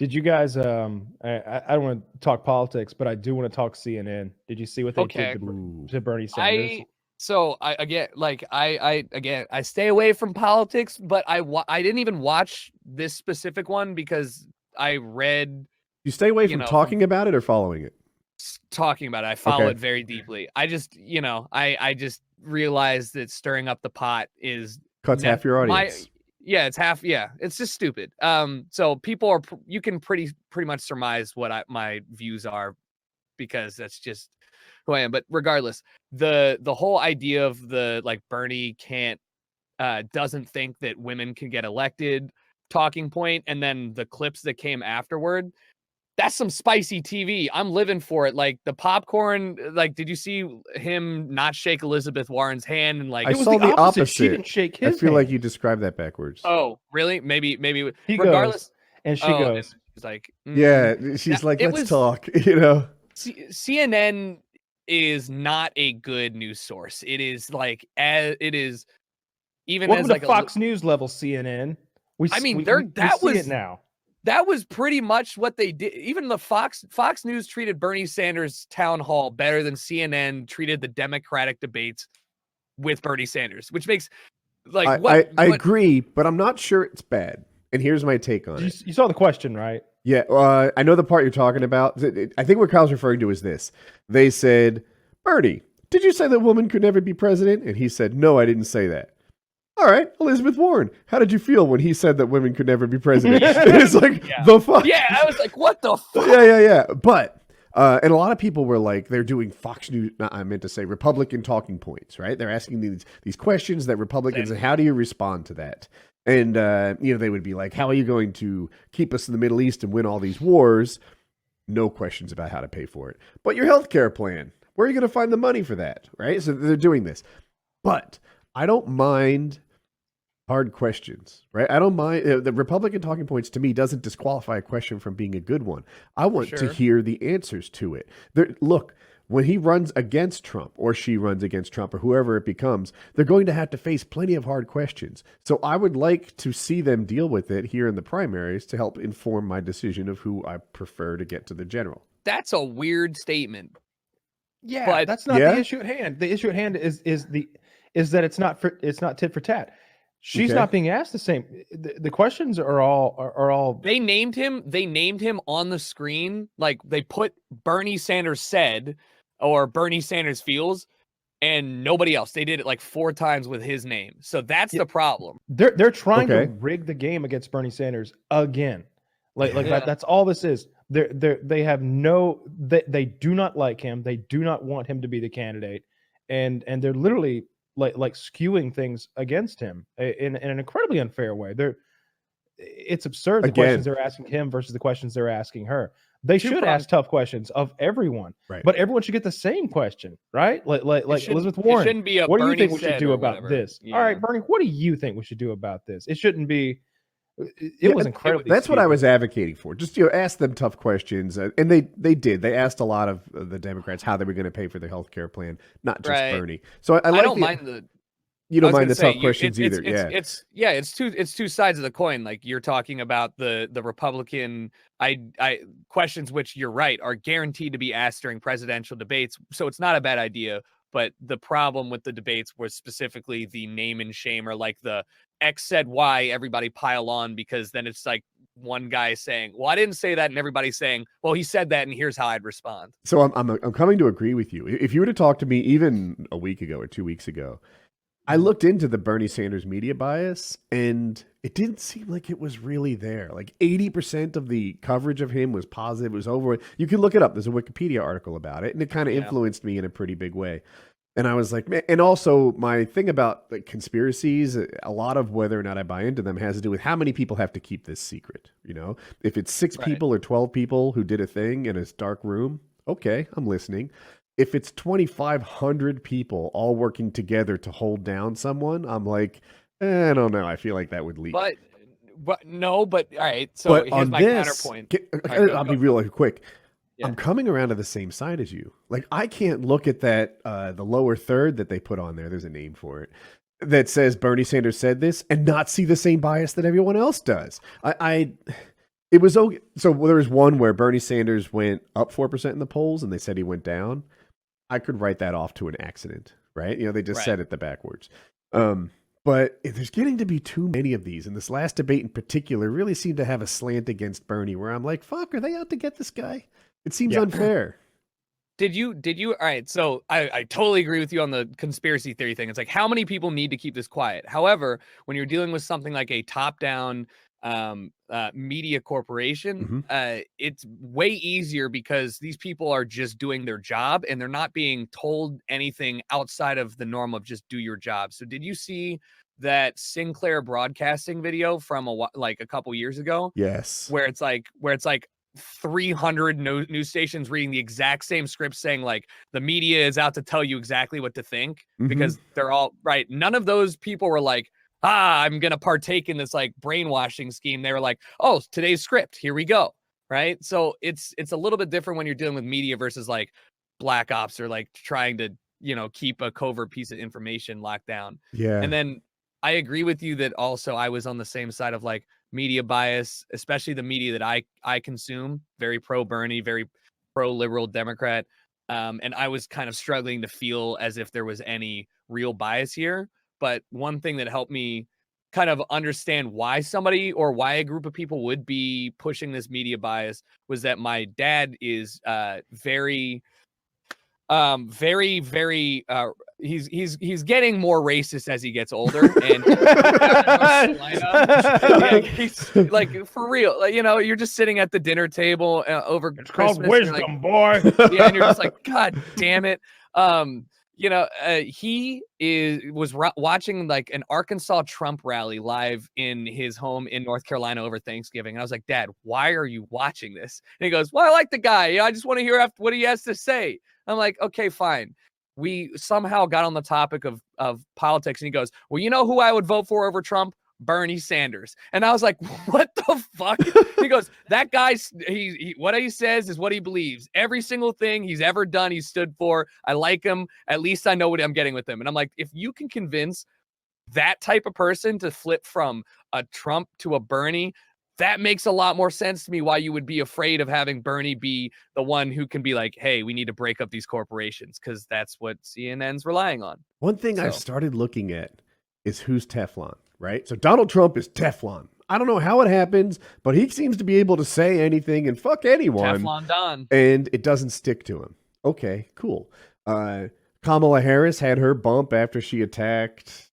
Did you guys? I don't want to talk politics, but I do want to talk CNN. Did you see what they did Okay. Ooh. to Bernie Sanders? I again, like I stay away from politics, but I didn't even watch this specific one because I read, You stay away you from know, talking about it or following it? talking about it. I follow Okay. it very deeply. I just, I just realized that stirring up the pot is Cuts half your audience. yeah, it's half. Yeah, it's just stupid. So people are, you can pretty much surmise what my views are because that's just who I am. But regardless, the whole idea of the like Bernie can't doesn't think that women can get elected talking point, and then the clips that came afterward. That's some spicy TV. I'm living for it. Like the popcorn. Like, did you see him not shake Elizabeth Warren's hand and like? I It was saw the the opposite. She opposite. didn't shake I his feel like hand. you described that backwards. Oh, really? Maybe. He Regardless. goes, and she Oh, and goes. she's like, Yeah, she's like, it let's was talk. You know, CNN is not a good news source. It is like it is even Welcome as to like Fox News level CNN. I mean, We see it now. that was pretty much what they did. Even the Fox News treated Bernie Sanders town hall better than CNN treated the Democratic debates with Bernie Sanders, which makes like I agree, but I'm not sure it's bad. And here's my take on it. You saw the question, right? Yeah, I know the part you're talking about. I think what Kyle's referring to is this. They said, Bernie, did you say that woman could never be president? And he said, no, I didn't say that. All right, Elizabeth Warren, how did you feel when he said that women could never be president? It's like, the fuck? Yeah, I was like, what the fuck? Yeah. But, and a lot of people were like, they're doing Fox News, I meant to say Republican talking points, right? They're asking these questions that Republicans, and how do you respond to that? And, they would be like, how are you going to keep us in the Middle East and win all these wars? No questions about how to pay for it. But your healthcare plan, where are you going to find the money for that, right? So they're doing this. But I don't mind hard questions, right? I don't mind. The Republican talking points to me doesn't disqualify a question from being a good one. I want to hear the answers to it. Look, when he runs against Trump or she runs against Trump or whoever it becomes, they're going to have to face plenty of hard questions. So I would like to see them deal with it here in the primaries to help inform my decision of who I prefer to get to the general. That's a weird statement. Yeah, but that's not the issue at hand. The issue at hand is that it's not tit for tat. She's not being asked the same. The questions are all. They named him on the screen. Like they put Bernie Sanders said or Bernie Sanders feels, and nobody else. They did it like 4 times with his name. So that's the problem. They're trying to rig the game against Bernie Sanders again. That's all this is. They have they do not like him. They do not want him to be the candidate, and they're literally like skewing things against him in an incredibly unfair way. It's absurd the questions they're asking him versus the questions they're asking her. They should ask tough questions of everyone, right? But everyone should get the same question, right? Like Elizabeth Warren. It shouldn't be a what Bernie do you think we should do about this? Yeah. All right, Bernie, what do you think we should do about this? It shouldn't be. It was incredibly. That's what I was advocating for. Just ask them tough questions, and they did. They asked a lot of the Democrats how they were going to pay for their health care plan, not just Bernie. So I don't mind the. You don't mind the tough questions either. It's two sides of the coin. Like you're talking about the Republican questions, which you're right are guaranteed to be asked during presidential debates. So it's not a bad idea. But the problem with the debates was specifically the name and shame, or like the X said Y, everybody pile on, because then it's like one guy saying, well, I didn't say that, and everybody's saying, well, he said that, and here's how I'd respond. So I'm coming to agree with you. If you were to talk to me even a week ago or 2 weeks ago, I looked into the Bernie Sanders media bias, and it didn't seem like it was really there. Like 80% of the coverage of him was positive. It was over. You can look it up. There's a Wikipedia article about it, and it kind of influenced me in a pretty big way. And I was like, man, and also my thing about the conspiracies, a lot of whether or not I buy into them has to do with how many people have to keep this secret. If it's 6 people or 12 people who did a thing in a dark room, okay, I'm listening. If it's 2,500 people all working together to hold down someone, I'm like, I don't know. I feel like that would leak. But all right. So here's my counterpoint. I'll be real quick. Yeah. I'm coming around to the same side as you. Like I can't look at that, the lower third that they put on there. There's a name for it that says Bernie Sanders said this and not see the same bias that everyone else does. It was okay. So there was one where Bernie Sanders went up 4% in the polls, and they said he went down. I could write that off to an accident, right? They just said it the backwards. But there's getting to be too many of these, and this last debate in particular really seemed to have a slant against Bernie, where I'm like, fuck, are they out to get this guy? It seems unfair. Did you all right, so I totally agree with you on the conspiracy theory thing. It's like, how many people need to keep this quiet? However, when you're dealing with something like a top-down media corporation, it's way easier because these people are just doing their job and they're not being told anything outside of the norm of just do your job. So did you see that Sinclair Broadcasting video from a couple years ago? Yes. Where it's like 300 news stations reading the exact same script saying like the media is out to tell you exactly what to think because they're all right. None of those people were like, I'm going to partake in this like brainwashing scheme. They were like, oh, today's script, here we go. Right. So it's a little bit different when you're dealing with media versus like black ops or like trying to, keep a covert piece of information locked down. Yeah. And then I agree with you that also I was on the same side of like media bias, especially the media that I consume, very pro Bernie, very pro liberal Democrat. And I was kind of struggling to feel as if there was any real bias here. But one thing that helped me kind of understand why somebody or why a group of people would be pushing this media bias was that my dad is very he's getting more racist as he gets older, and he's like, for real, like, you're just sitting at the dinner table over it's Christmas, called wisdom, boy. yeah, and you're just like, God damn it. He was watching like an Arkansas Trump rally live in his home in North Carolina over Thanksgiving. And I was like, Dad, why are you watching this? And he goes, well, I like the guy. I just want to hear what he has to say. I'm like, okay, fine. We somehow got on the topic of politics. And he goes, well, you know who I would vote for over Trump? Bernie Sanders. And I was like, what the fuck? He goes, that guy's what he says is what he believes. Every single thing he's ever done, he stood for. I like him. At least I know what I'm getting with him. And I'm like, if you can convince that type of person to flip from a Trump to a Bernie, that makes a lot more sense to me why you would be afraid of having Bernie be the one who can be like, hey, we need to break up these corporations, because that's what CNN's relying on. One thing I've started looking at is who's Teflon. Right? So Donald Trump is Teflon. I don't know how it happens, but he seems to be able to say anything and fuck anyone. Teflon Don. And it doesn't stick to him. Okay, cool. Kamala Harris had her bump after she attacked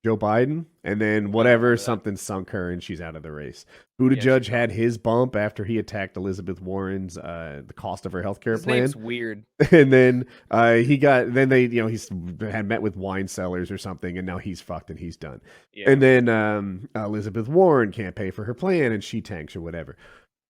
Joe Biden, and then something sunk her and she's out of the race. Buttigieg had his bump after he attacked Elizabeth Warren's the cost of her healthcare plan. Name's weird. And then he had met with wine sellers or something, and now he's fucked and he's done. Yeah. And then Elizabeth Warren can't pay for her plan and she tanks or whatever.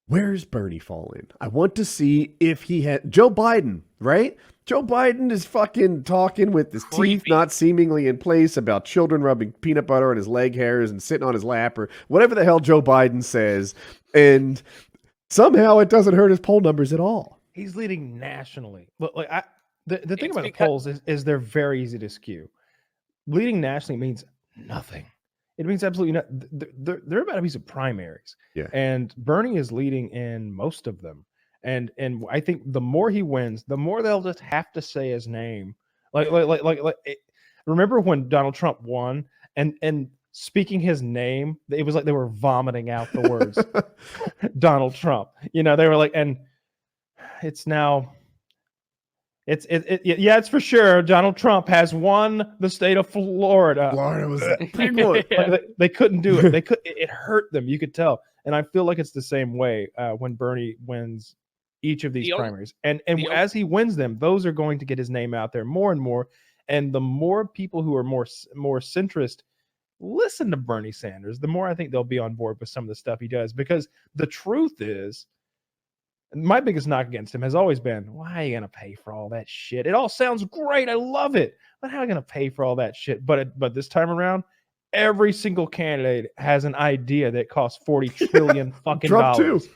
Where's Bernie fall in? I want to see if he had Joe Biden, right? Joe Biden is fucking talking with his teeth not seemingly in place about children rubbing peanut butter on his leg hairs and sitting on his lap or whatever the hell Joe Biden says. And somehow it doesn't hurt his poll numbers at all. He's leading nationally. But the thing about the polls is they're very easy to skew. Leading nationally means nothing. It means absolutely nothing. They're about a piece of primaries. Yeah. And Bernie is leading in most of them. And I think the more he wins, the more they'll just have to say his name. Remember when Donald Trump won and speaking his name, it was like they were vomiting out the words Donald Trump. They were like, and it's now. It's for sure. Donald Trump has won the state of Florida. Florida was pretty good. They couldn't do it. It hurt them. You could tell. And I feel like it's the same way when Bernie wins each of these primaries. And as he wins them, those are going to get his name out there more and more. And the more people who are more centrist listen to Bernie Sanders, the more I think they'll be on board with some of the stuff he does. Because the truth is, my biggest knock against him has always been, why are you going to pay for all that shit? It all sounds great. I love it. But how are you going to pay for all that shit? But this time around, every single candidate has an idea that costs $40 trillion fucking Trump dollars. too.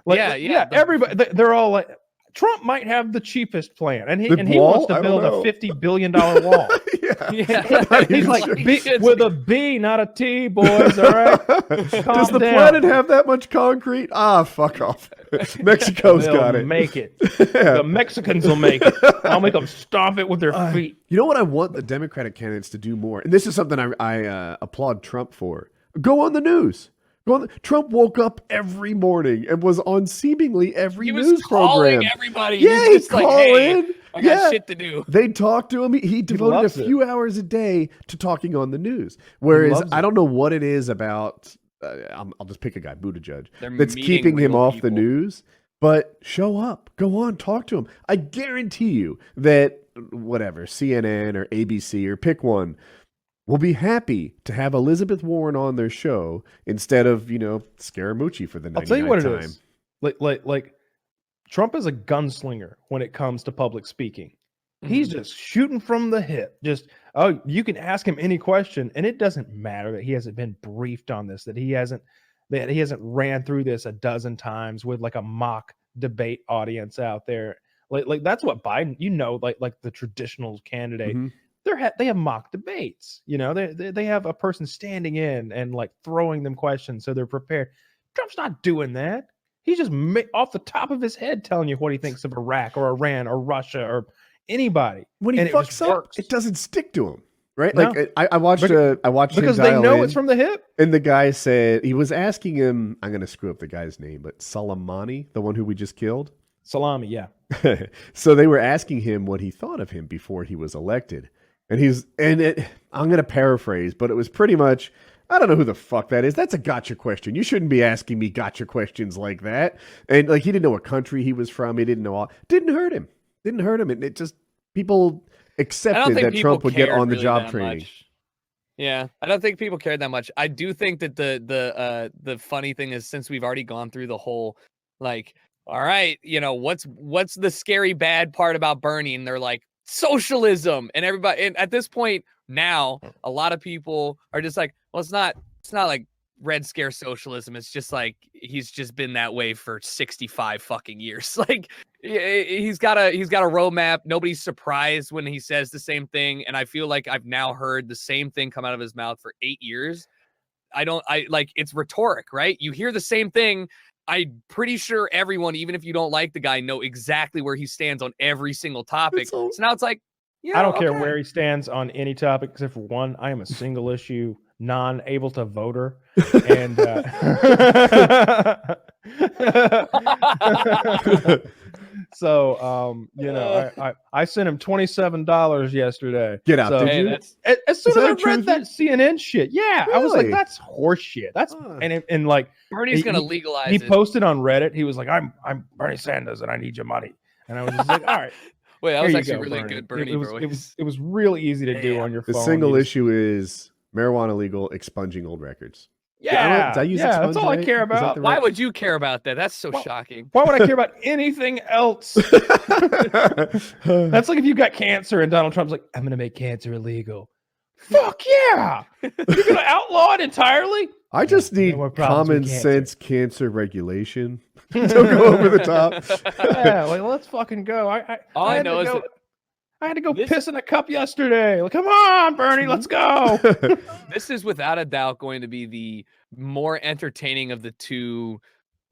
Everybody, they're all like, Trump might have the cheapest plan, and he wall? wants to build a $50 billion wall. Yeah. He's like, with a B, not a T, boys. All right. Does the planet have that much concrete? Ah, fuck off. Mexico's got it. Make it. The Mexicans will make it. I'll make them stomp it with their feet. You know what I want the Democratic candidates to do more, and this is something I applaud Trump for. Go on the news. Trump woke up every morning and was on seemingly every news program. Everybody. Yeah, he'd call in. I got shit to do. They'd talk to him. He devoted a few hours a day to talking on the news. Whereas I don't know what it is about. I'll just pick a guy, Buttigieg, that's keeping him off the news. But show up, go on, talk to him. I guarantee you that whatever CNN or ABC or pick one will be happy to have Elizabeth Warren on their show instead of, Scaramucci for the 99th time. I'll tell you what it is. Like Trump is a gunslinger when it comes to public speaking. He's just shooting from the hip. You can ask him any question, and it doesn't matter that he hasn't been briefed on this, that he hasn't ran through this a dozen times with like a mock debate audience out there. Like that's what Biden, like the traditional candidate. Mm-hmm. They have mock debates, they have a person standing in and like throwing them questions so they're prepared. Trump's not doing that. He's just off the top of his head telling you what he thinks of Iraq or Iran or Russia or anybody. When he fucks up, it doesn't stick to him, right? No. Like I watched because they know it's from the hip. And the guy said he was asking him. I'm going to screw up the guy's name, but Soleimani, the one who we just killed. Salami, yeah. So they were asking him what he thought of him before he was elected. And I'm going to paraphrase, but it was pretty much, I don't know who the fuck that is. That's a gotcha question. You shouldn't be asking me gotcha questions like that. And like, he didn't know what country he was from. He didn't know Didn't hurt him. And it just, people accepted that Trump would get on the job training. Yeah, I don't think people cared that much. I do think that the funny thing is, since we've already gone through the whole, like, all right, what's the scary bad part about Bernie? And they're like, socialism. And everybody, and at this point now, a lot of people are just like, well, it's not like Red Scare socialism. It's just like he's just been that way for 65 fucking years. Like he's got a roadmap. Nobody's surprised when he says the same thing. And I feel like I've now heard the same thing come out of his mouth for 8 years. It's rhetoric, right? You hear the same thing. I'm pretty sure everyone, even if you don't like the guy, know exactly where he stands on every single topic. So now it's like, I don't care where he stands on any topic except for one. I am a single issue, non-able to voter, and so I sent him $27 yesterday. Get out, did you? As soon as I read that CNN shit, yeah, really? I was like, that's horse shit. That's and like Bernie's gonna legalize. He posted on Reddit. He was like, I'm Bernie Sanders and I need your money. And I was just like, all right. Wait, that was actually really good, Bernie. It was really easy to do on your phone. The single issue is marijuana legal, expunging old records. Yeah, that's all I care about. Why would you care about that? That's so shocking. Why would I care about anything else? That's like if you got cancer and Donald Trump's like, I'm going to make cancer illegal. Fuck yeah! You're going to outlaw it entirely? I just need common sense cancer regulation. Don't go over the top. Yeah, like let's fucking go. I had to go piss in a cup yesterday. Like, come on, Bernie, let's go. This is without a doubt going to be the more entertaining of the two,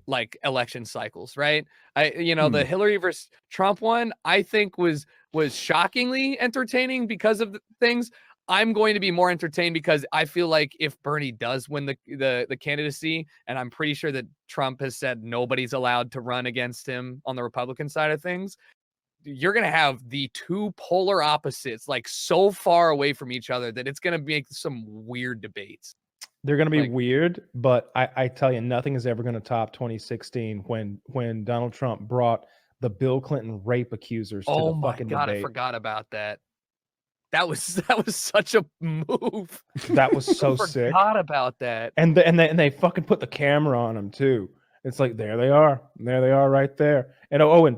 like, election cycles, right? The Hillary versus Trump one, I think was shockingly entertaining because of the things. I'm going to be more entertained because I feel like if Bernie does win the candidacy, and I'm pretty sure that Trump has said nobody's allowed to run against him on the Republican side of things, you're going to have the two polar opposites, like, so far away from each other that it's going to make some weird debates. They're going to be weird, but I tell you, nothing is ever going to top 2016 when Donald Trump brought the Bill Clinton rape accusers to the fucking debate. Oh my God, I forgot about that. That was such a move. That was so sick. I forgot about that. And they fucking put the camera on them too. It's like, there they are right there. And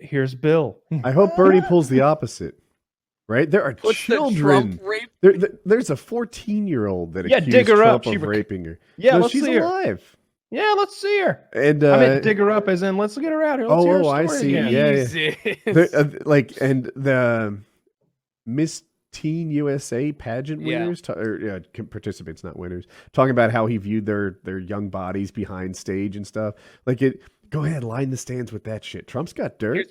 here's Bill. I hope Bernie pulls the opposite. Right? There are children. There's a 14-year-old that accused Trump of raping her. Yeah, no, she's alive. Yeah, let's see her. And I meant dig her up as in let's get her out here. Let's hear her I story see. again. Yeah, Jesus. and the Miss Teen USA pageant winners, participants, not winners, talking about how he viewed their young bodies behind stage and stuff. Like go ahead, line the stands with that shit. Trump's got dirt.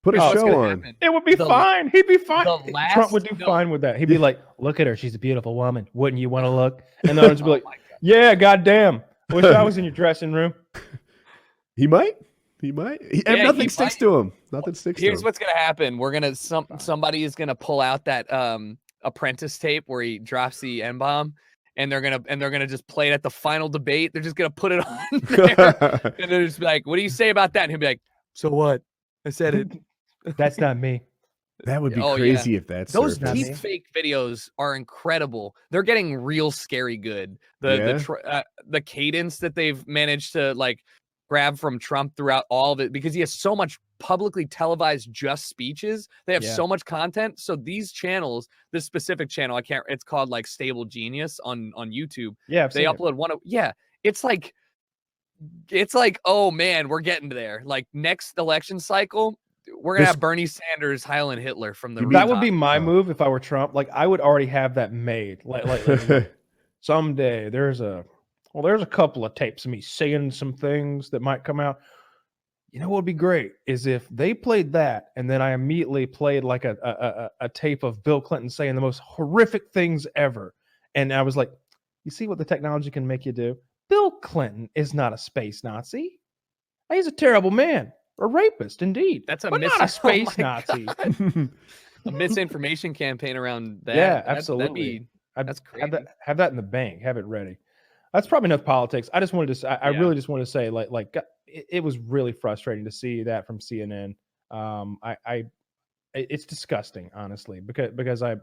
Put a show on. Happen. It would be fine. He'd be fine. Trump would do no. fine with that. He'd be like, look at her. She's a beautiful woman. Wouldn't you want to look? And the others would be like, yeah, goddamn. Wish I was in your dressing room. He might. Nothing sticks to him. Nothing sticks to him. Here's what's gonna happen. We're gonna somebody is gonna pull out that Apprentice tape where he drops the N-bomb, and they're gonna just play it at the final debate. They're just gonna put it on there, and they're just like, "What do you say about that?" And he'll be like, "So what? I said it." That's not me. That would be crazy if that's those deep fake videos are incredible. They're getting real scary good. The cadence that they've managed to like grab from Trump throughout all of it, because he has so much publicly televised just speeches. They have so much content. So these channels, this specific channel, it's called like Stable Genius on YouTube. Yeah, they upload one of it's like oh man, we're getting there. Like next election cycle, we're gonna have Bernie Sanders heiling Hitler from the that would be my move if I were Trump. Like I would already have that made. Like someday there's a couple of tapes of me saying some things that might come out. You know what would be great is if they played that and then I immediately played like a tape of Bill Clinton saying the most horrific things ever. And I was like, you see what the technology can make you do? Bill Clinton is not a space Nazi. He's a terrible man. A rapist, indeed. That's not a space Nazi. A misinformation campaign around that. Yeah, absolutely. That's crazy. Have that in the bank. Have it ready. That's probably enough politics. I just wanted to say, I really just want to say, like it was really frustrating to see that from CNN. It's disgusting, honestly, because I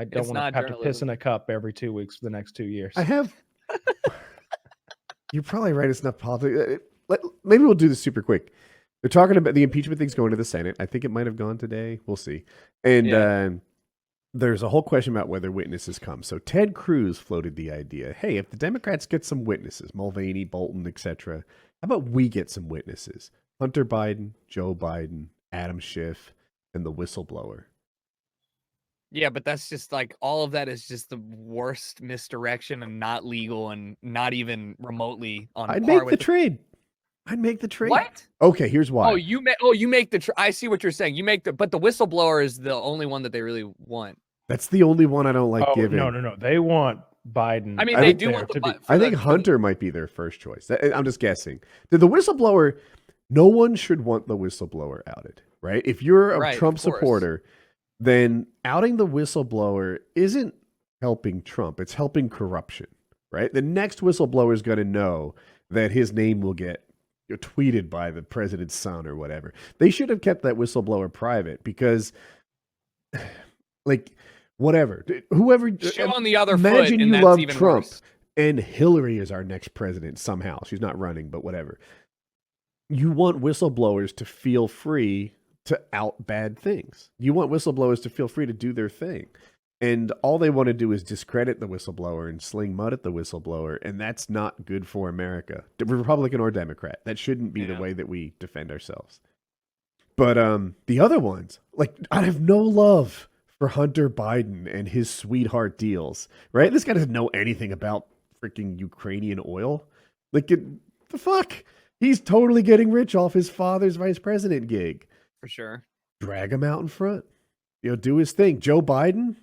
don't want to have to piss in a cup every 2 weeks for the next 2 years. You're probably right. It's not politics. Maybe we'll do this super quick. They're talking about the impeachment thing's going to the Senate. I think it might have gone today. We'll see. And there's a whole question about whether witnesses come. So Ted Cruz floated the idea, hey, if the Democrats get some witnesses, Mulvaney, Bolton, etc., how about we get some witnesses? Hunter Biden, Joe Biden, Adam Schiff, and the whistleblower. Yeah, but that's just like all of that is just the worst misdirection and not legal and not even remotely on par with I'd make the trade. What? Okay, here's why. You make the I see what you're saying. But the whistleblower is the only one that they really want. That's the only one I don't like giving. No. They want Biden. I mean, they do want I think Hunter might be their first choice. I'm just guessing. The whistleblower, no one should want the whistleblower outed, right? If you're a Trump supporter, then outing the whistleblower isn't helping Trump. It's helping corruption, right? The next whistleblower is going to know that his name will get tweeted by the president's son or whatever. They should have kept that whistleblower private because, like, whatever. Whoever. Show on the other imagine foot, you love Trump worse. And Hillary is our next president somehow. She's not running, but whatever. You want whistleblowers to feel free to out bad things. You want whistleblowers to feel free to do their thing. And all they want to do is discredit the whistleblower and sling mud at the whistleblower. And that's not good for America, Republican or Democrat. That shouldn't be the way that we defend ourselves. But the other ones, like, I have no love for Hunter Biden and his sweetheart deals, right? This guy doesn't know anything about freaking Ukrainian oil. Like, the fuck? He's totally getting rich off his father's vice president gig. For sure. Drag him out in front. Do his thing. Joe Biden,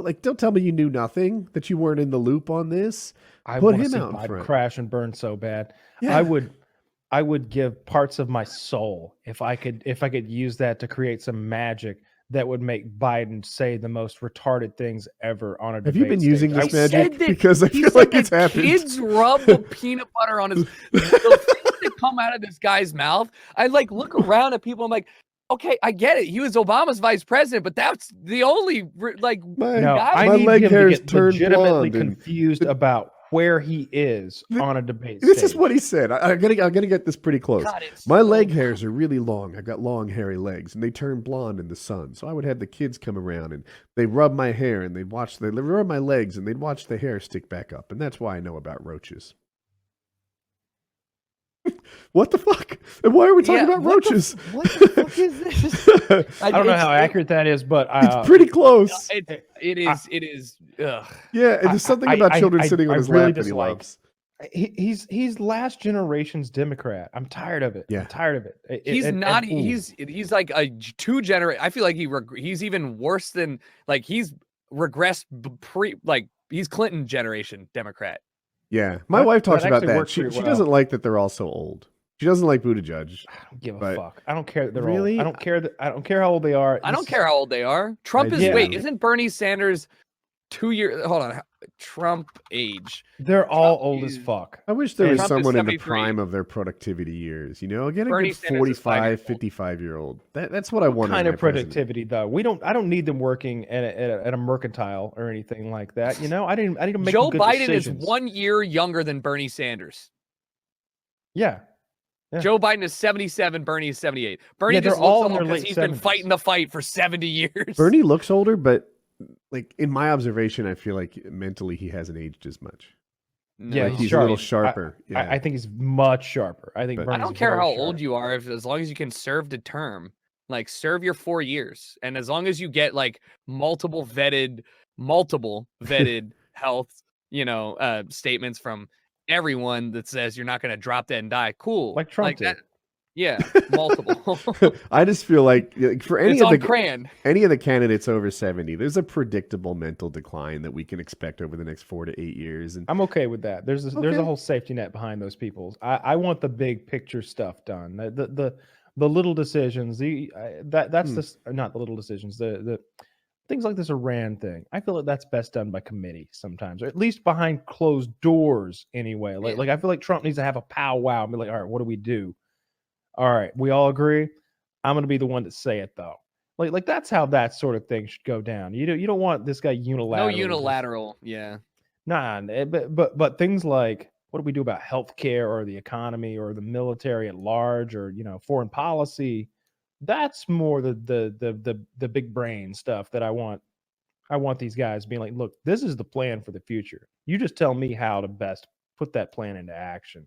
like, don't tell me you knew nothing, that you weren't in the loop on this. Put him out in front. Crash and burn so bad. Yeah. I would give parts of my soul if I could use that to create some magic that would make Biden say the most retarded things ever on a debate Have you been stage. using this magic? Because I feel like it's happened. Kids rub the peanut butter on his. The things that come out of this guy's mouth. I like look around at people. I'm like, okay, I get it. He was Obama's vice president, but that's the only like. My leg hairs turned legitimately blonde confused about where he is on a debate This stage. is what he said. I'm gonna get this pretty close. God, my leg hairs are really long. I've got long, hairy legs, and they turn blonde in the sun. So I would have the kids come around and they rub my hair and they'd rub my legs and they'd watch the hair stick back up. And that's why I know about roaches. What the fuck? And why are we talking about roaches? What the fuck is this? I don't know how accurate that is, but It's pretty close. It is. Ugh. Yeah, and there's something about children sitting on his really lap that he dislike. loves. He's last generation's Democrat. I'm tired of it. Yeah. I'm tired of it. He's not. He's like a I feel like he's even worse than like he's regressed he's Clinton generation Democrat. Yeah, my wife talks about that. She well. doesn't like that they're all so old. She doesn't like Buttigieg. I don't give a fuck. I don't care that they're Really? old. I don't care how old they are. I don't care how old they are. Trump is isn't Bernie Sanders 2 years? Hold on, Trump age. They're all old as fuck. I wish there was Trump someone is in the 73. prime of their productivity years. You know, get a Bernie good Sanders is 45, 5 years 55-year-old. That's what I want. Kind of productivity though. I don't need them working at a mercantile or anything like that. You know, I need to make Joe good Biden decisions. is 1 year younger than Bernie Sanders. Yeah. Joe Biden is 77. Bernie is 78. Bernie they're just all looks in their old because late he's been 70s. fighting the fight for 70 years. Bernie looks older, but like in my observation, I feel like mentally he hasn't aged as much. No. Yeah, Like he's sharp. a little sharper. I think he's much sharper. I think But- I Bernie's don't care very how sharp. old you are, as long as you can serve the term, like serve your 4 years, and as long as you get like multiple vetted health, statements from everyone that says you're not going to drop dead and die. Cool, Like Trump did. that. Yeah, multiple. I just feel like for any It's of on the Cran. any of the candidates over 70, there's a predictable mental decline that we can expect over the next 4 to 8 years. And I'm okay with that. There's Okay. a whole safety net behind those people. I want the big picture stuff done. The little decisions. Not the little decisions. The things like this Iran thing. I feel like that's best done by committee sometimes, or at least behind closed doors anyway. Like I feel like Trump needs to have a powwow and be like, all right, what do we do? All right, we all agree. I'm going to be the one to say it though. Like that's how that sort of thing should go down. You don't want this guy unilateral. No unilateral. Yeah. Nah, but things like what do we do about healthcare or the economy or the military at large or foreign policy? That's more the big brain stuff that I want. I want these guys being like, look, this is the plan for the future. You just tell me how to best put that plan into action.